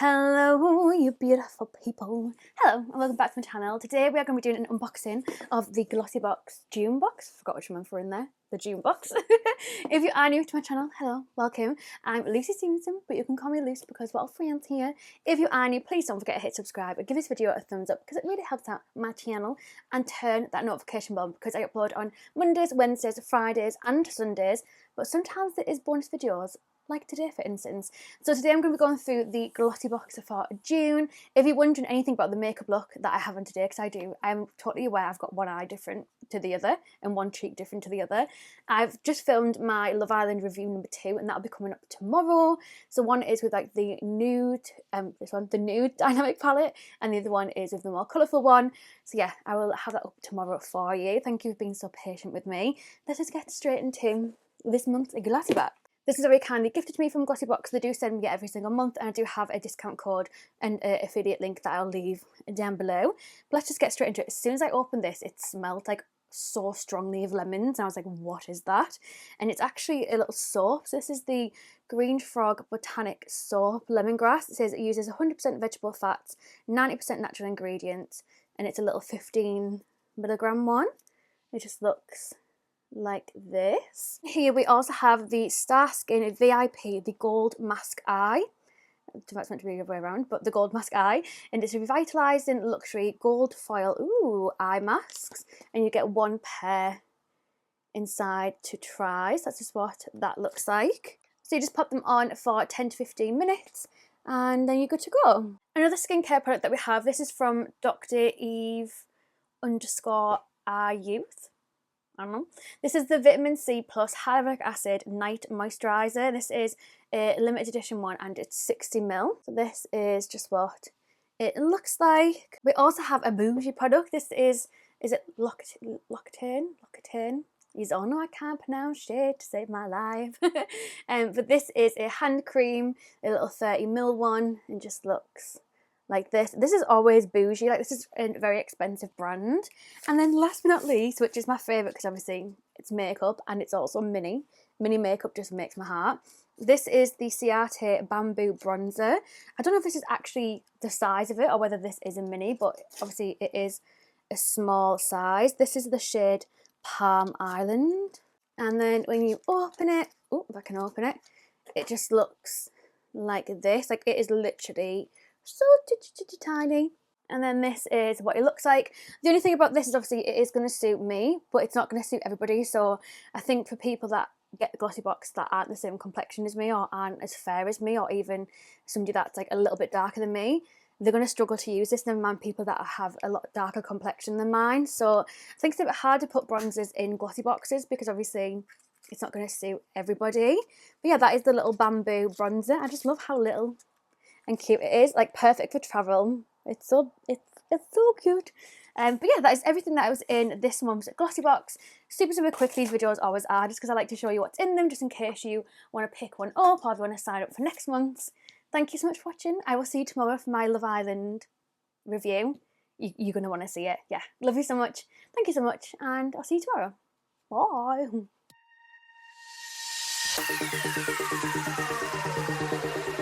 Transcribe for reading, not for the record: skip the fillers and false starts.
Hello, you beautiful people. Hello, and welcome back to my channel. Today we are going to be doing an unboxing of the Glossybox June box. Forgot which month we're in there. The June box. If you are new to my channel, hello, welcome. I'm Lucy Stephenson, but you can call me Luce because we're all friends here. If you are new, please don't forget to hit subscribe and give this video a thumbs up because it really helps out my channel, and turn that notification bell because I upload on Mondays, Wednesdays, Fridays and Sundays, but sometimes there is bonus videos like today, for instance. So today I'm going to be going through the Glossybox for June. If you're wondering anything about the makeup look that I have on today, because I do, I'm totally aware I've got one eye different to the other and one cheek different to the other. I've just filmed my Love Island review number 2, and that'll be coming up tomorrow. So one is with like the nude, the nude dynamic palette, and the other one is with the more colourful one. So yeah, I will have that up tomorrow for you. Thank you for being so patient with me. Let's just get straight into this month's Glossybox. This is very kindly gifted to me from Glossybox. They do send me every single month, and I do have a discount code and an affiliate link that I'll leave down below. But let's just get straight into it. As soon as I opened this, it smelled like so strongly of lemons, and I was like, what is that? And it's actually a little soap. So this is the Green Frog Botanic Soap Lemongrass. It says it uses 100% vegetable fats, 90% natural ingredients, and it's a little 15 milligram one. It just looks like this. Here we also have the Star Skin VIP, the Gold Mask Eye. That's meant to be the other way around, but the Gold Mask Eye. And it's a revitalising luxury gold foil eye masks. And you get one pair inside to try. So that's just what that looks like. So you just pop them on for 10 to 15 minutes and then you're good to go. Another skincare product that we have, this is from Dr. Eve_Our Youth. I don't know. This is the Vitamin C Plus Hyaluronic Acid Night Moisturizer. This is a limited edition one and it's 60ml. So this is just what it looks like. We also have a bougie product. This is it L'Occitane? You all know I can't pronounce shit to save my life. But this is a hand cream, a little 30ml one, and just looks like this. This is always bougie, like this is a very expensive brand. And then last but not least, which is my favourite because obviously it's makeup and it's also mini makeup, just makes my heart. This is the Ciate Bamboo Bronzer. I don't know if this is actually the size of it or whether this is a mini, but obviously it is a small size. This is the shade Palm Island. And then when you open it, oh, if I can open it, it just looks like this. Like it is literally so tiny. And then this is what it looks like. The only thing about this is obviously it is going to suit me, but it's not going to suit everybody. So I think for people that get the Glossybox that aren't the same complexion as me or aren't as fair as me, or even somebody that's like a little bit darker than me, they're going to struggle to use this. Never mind people that have a lot darker complexion than mine. So I think it's a bit hard to put bronzers in Glossyboxes because obviously it's not going to suit everybody. But yeah, that is the little bamboo bronzer. I just love how little and cute it is, like perfect for travel. It's so cute. But yeah, that is everything that was in this month's Glossybox. Super quick, these videos always are, just because I like to show you what's in them, just in case you want to pick one up or if you want to sign up for next month's. Thank you so much for watching. I will see you tomorrow for my Love Island review. You're going to want to see it. Yeah, love you so much. Thank you so much, and I'll see you tomorrow. Bye.